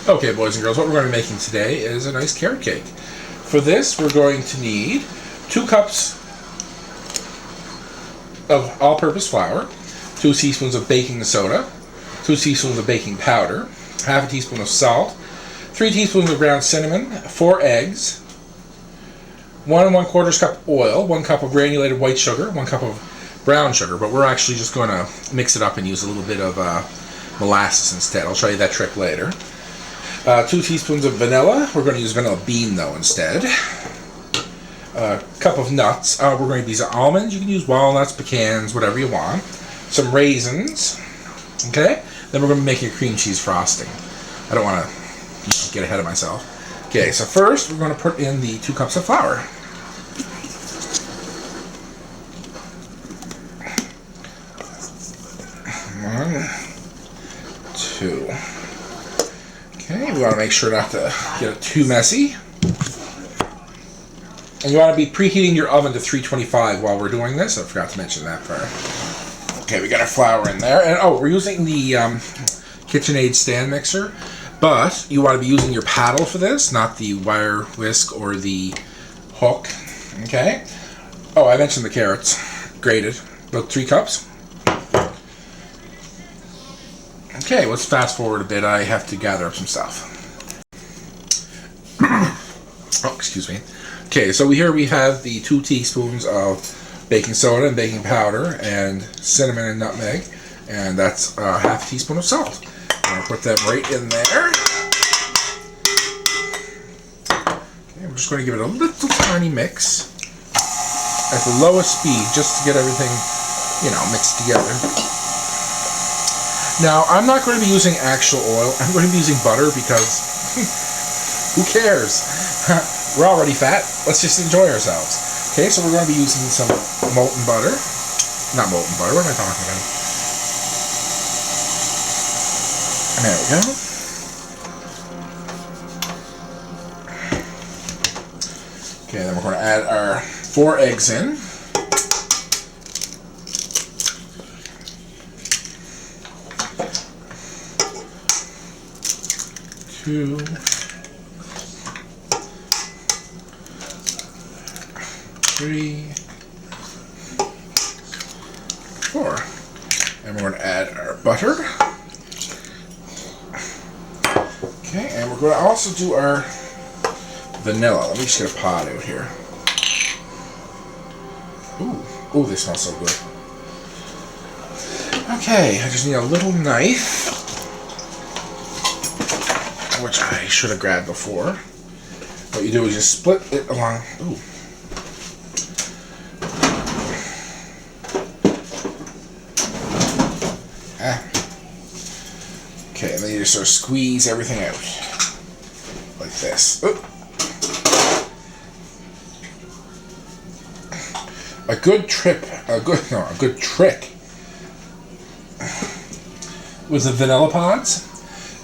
Okay, boys and girls, what we're going to be making today is a nice carrot cake. For this, we're going to need 2 cups of all-purpose flour, 2 teaspoons of baking soda, 2 teaspoons of baking powder, half a teaspoon of salt, 3 teaspoons of ground cinnamon, 4 eggs, 1 1/4 cup oil, 1 cup of granulated white sugar, 1 cup of brown sugar, but we're actually just going to mix it up and use a little bit of molasses instead. I'll show you that trick later. 2 teaspoons of vanilla. We're going to use vanilla bean though instead. A cup of nuts. We're going to use almonds. You can use walnuts, pecans, whatever you want. Some raisins. Okay? Then we're going to be making a cream cheese frosting. I don't want to get ahead of myself. Okay, so first we're going to put in the 2 cups of flour. One, 2. Okay, we want to make sure not to get it too messy. And you want to be preheating your oven to 325 while we're doing this. I forgot to mention that part. Okay, we got our flour in there. And we're using the KitchenAid stand mixer. But you want to be using your paddle for this, not the wire whisk or the hook. Okay? I mentioned the carrots. Grated. About 3 cups. Okay, let's fast forward a bit. I have to gather up some stuff. Excuse me. Okay, so here we have the 2 teaspoons of baking soda and baking powder and cinnamon and nutmeg, and that's half a teaspoon of salt. I'm going to put them right in there. Okay, we're just going to give it a little tiny mix at the lowest speed just to get everything, mixed together. Now, I'm not going to be using actual oil. I'm going to be using butter because who cares? We're already fat. Let's just enjoy ourselves. Okay, so we're going to be using some molten butter. Not molten butter. What am I talking about? And there we go. Okay, then we're going to add our 4 eggs in. 2, 3, 4. And we're going to add our butter. Okay, and we're going to also do our vanilla. Let me just get a pot out here. Ooh, they smell so good. Okay, I just need a little knife, which I should have grabbed before. What you do is you split it along. Ooh. Okay, and then you just sort of squeeze everything out like this. Ooh. A good trick with the vanilla pods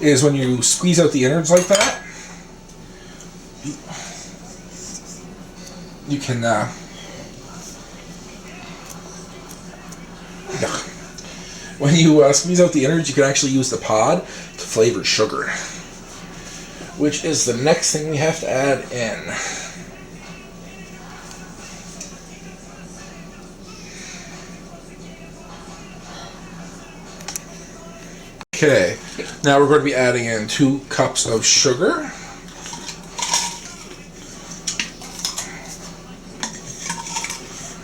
is when you squeeze out the innards like that, you can when you squeeze out the innards, you can actually use the pod to flavor sugar, which is the next thing we have to add in. Okay, now we're going to be adding in 2 cups of sugar.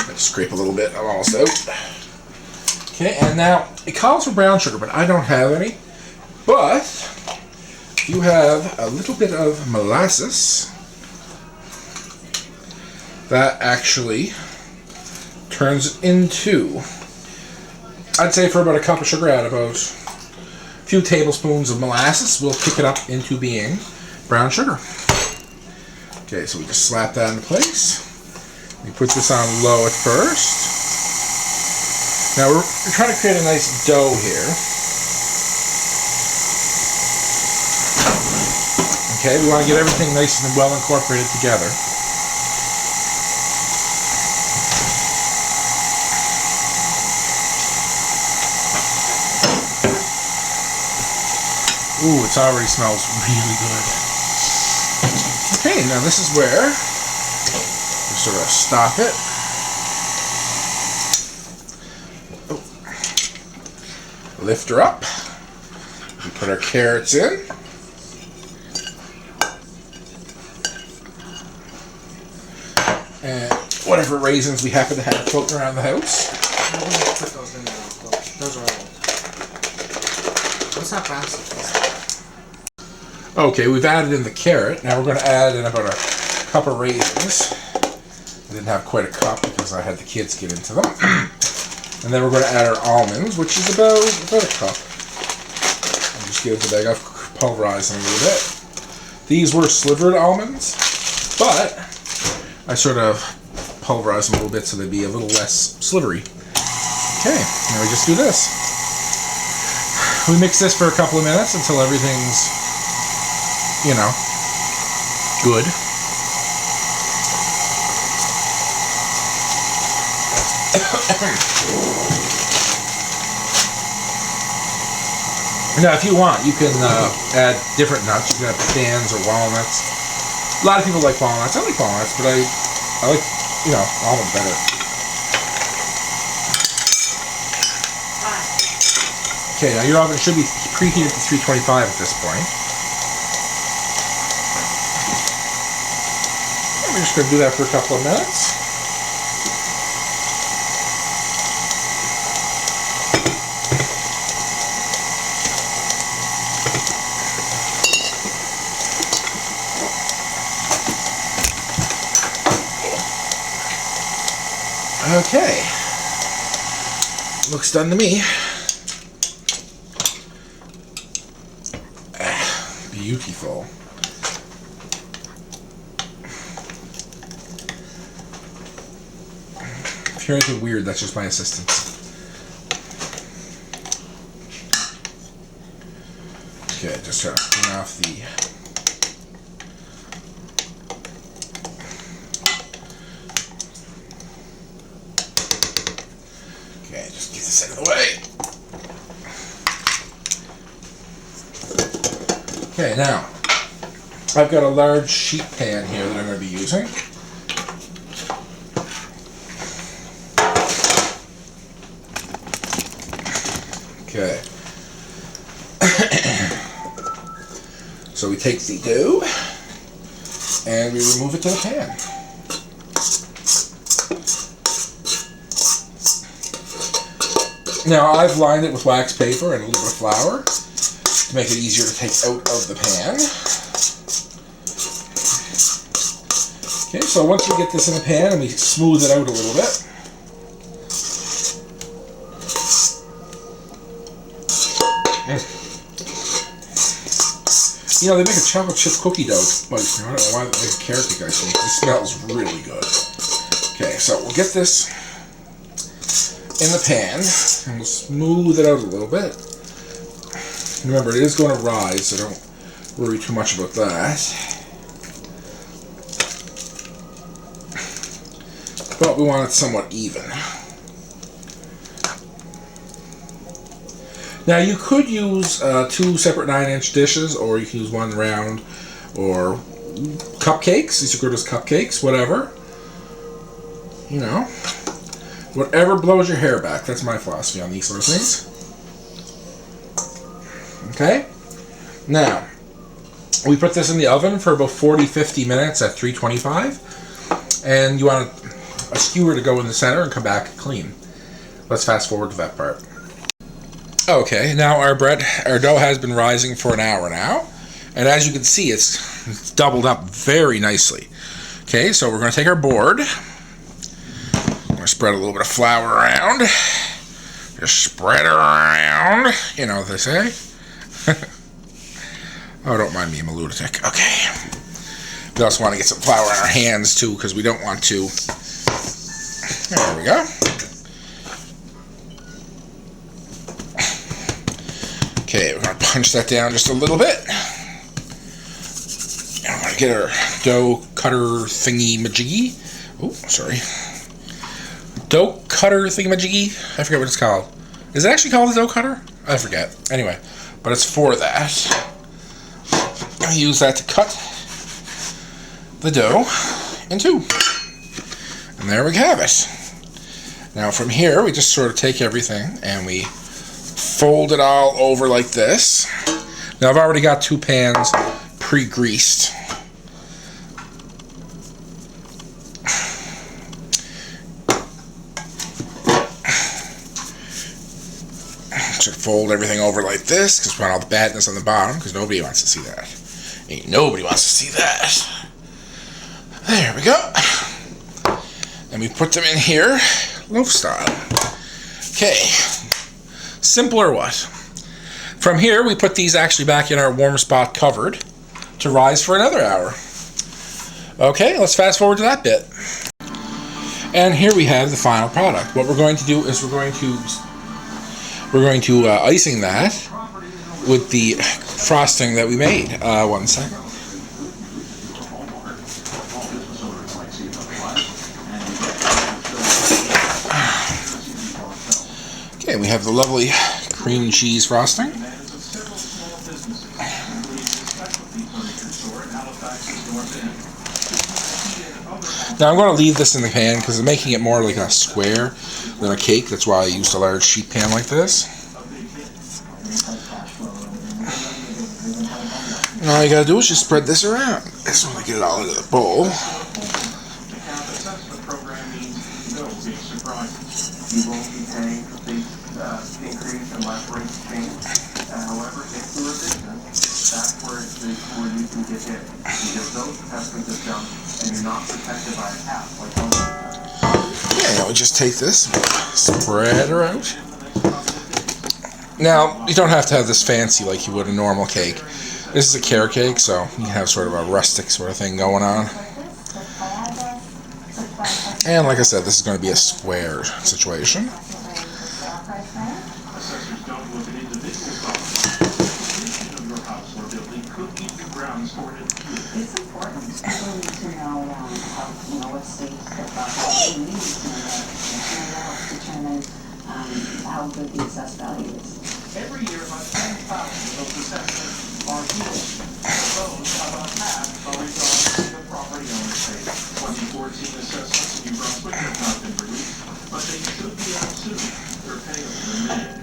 Let's scrape a little bit. I'm almost out. Okay, and now it calls for brown sugar, but I don't have any. But you have a little bit of molasses that actually turns into, I'd say for about a cup of sugar, add about a few tablespoons of molasses. We'll kick it up into being brown sugar. Okay, so we just slap that into place. We put this on low at first. Now we're trying to create a nice dough here. Okay, we want to get everything nice and well incorporated together. Ooh, it already smells really good. Okay, now this is where we sort of stop it. Oh. Lift her up. We put our carrots in. And whatever raisins we happen to have floating around the house. I wouldn't put those in there. Those are old. What's that brown stuff? Okay, we've added in the carrot. Now we're going to add in about a cup of raisins. I didn't have quite a cup because I had the kids get into them. And then we're going to add our almonds, which is about a cup. I'll just get into the bag. I've pulverized them a little bit. These were slivered almonds, but I sort of pulverized them a little bit so they'd be a little less slivery. Okay, now we just do this. We mix this for a couple of minutes until everything's, you know, good. Now, if you want, you can add different nuts. You can add pecans or walnuts. A lot of people like walnuts. I like walnuts, but I like, you know, almonds better. Okay, now your oven should be preheated to 325 at this point. And we're just going to do that for a couple of minutes. Okay, looks done to me. Beautiful. If you hear anything weird, that's just my assistant. Okay, just try to clean off the... Okay, just get this out of the way. Okay, now, I've got a large sheet pan here that I'm going to be using. Okay. So we take the dough and we remove it to the pan. Now I've lined it with wax paper and a little bit of flour to make it easier to take out of the pan. Okay, so once we get this in the pan and we smooth it out a little bit, you know, they make a chocolate chip cookie dough. I don't know why they make a carrot cake ice cream. This smells really good. Okay, so we'll get this in the pan and we'll smooth it out a little bit. Remember, it is going to rise, so don't worry too much about that. But we want it somewhat even. Now you could use 2 separate 9-inch dishes, or you can use one round, or cupcakes. These are good as cupcakes, whatever. You know, whatever blows your hair back. That's my philosophy on these sort of things. Okay? Now, we put this in the oven for about 40-50 minutes at 325. And you want a skewer to go in the center and come back clean. Let's fast forward to that part. Okay, now our dough has been rising for an hour now. And as you can see, it's doubled up very nicely. Okay, so we're going to take our board. We're going to spread a little bit of flour around. Just spread it around. You know what they say. Oh, don't mind me, I'm a lunatic. Okay. We also want to get some flour on our hands, too, because we don't want to... There we go. Okay, we're going to punch that down just a little bit. And we're going to get our dough cutter thingy-majiggy. Oh, sorry. Dough cutter thingy-majiggy? I forget what it's called. Is it actually called a dough cutter? I forget. Anyway, but it's for that. we use that to cut the dough in two. And there we have it. Now from here, we just sort of take everything and we fold it all over like this. Now I've already got two pans pre-greased. So fold everything over like this because we want all the badness on the bottom because nobody wants to see that. Ain't nobody wants to see that. There we go. And we put them in here, loaf style. Okay. Simple or what? From here, we put these actually back in our warm spot covered to rise for another hour. Okay, let's fast forward to that bit. And here we have the final product. What we're going to do is we're going to icing that with the frosting that we made. 1 second. Okay, we have the lovely cream cheese frosting. Now I'm going to leave this in the pan because I'm making it more like a square than a cake. That's why I used a large sheet pan like this. And all you got to do is just spread this around. This one to get it all into the bowl. However, if you're a business, that's where you can get hit. Because those investments are junk and you're not protected by a cap like home. Yeah, we just take this, spread her out. Now, you don't have to have this fancy like you would a normal cake. This is a carrot cake, so you can have sort of a rustic sort of thing going on. And like I said, this is going to be a square situation. It's important. People need to know what stage the property needs to determine how good the assessed value is. Every year, about 10,000 of those assessments are healed. Those, about half, are resolved to the property owner's state. 2014 assessments in New Brunswick have not been released, but they should be out soon. They're payable in May.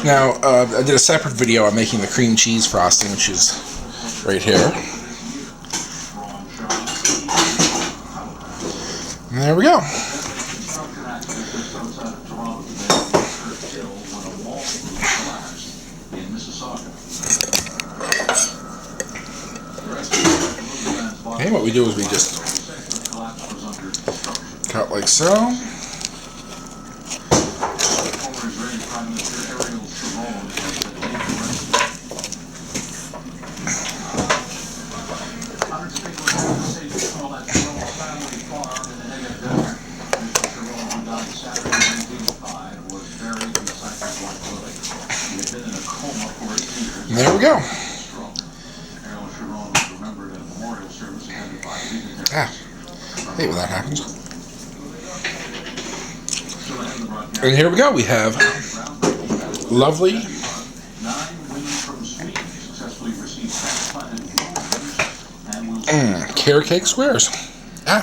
Now, I did a separate video on making the cream cheese frosting, which is right here. And there we go. Okay, what we do is we just cut like so. And there we go. Ah, I hate when that happens. And here we go. We have lovely carrot cake squares. Ah,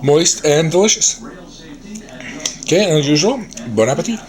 moist and delicious. Okay, and as usual, bon appetit.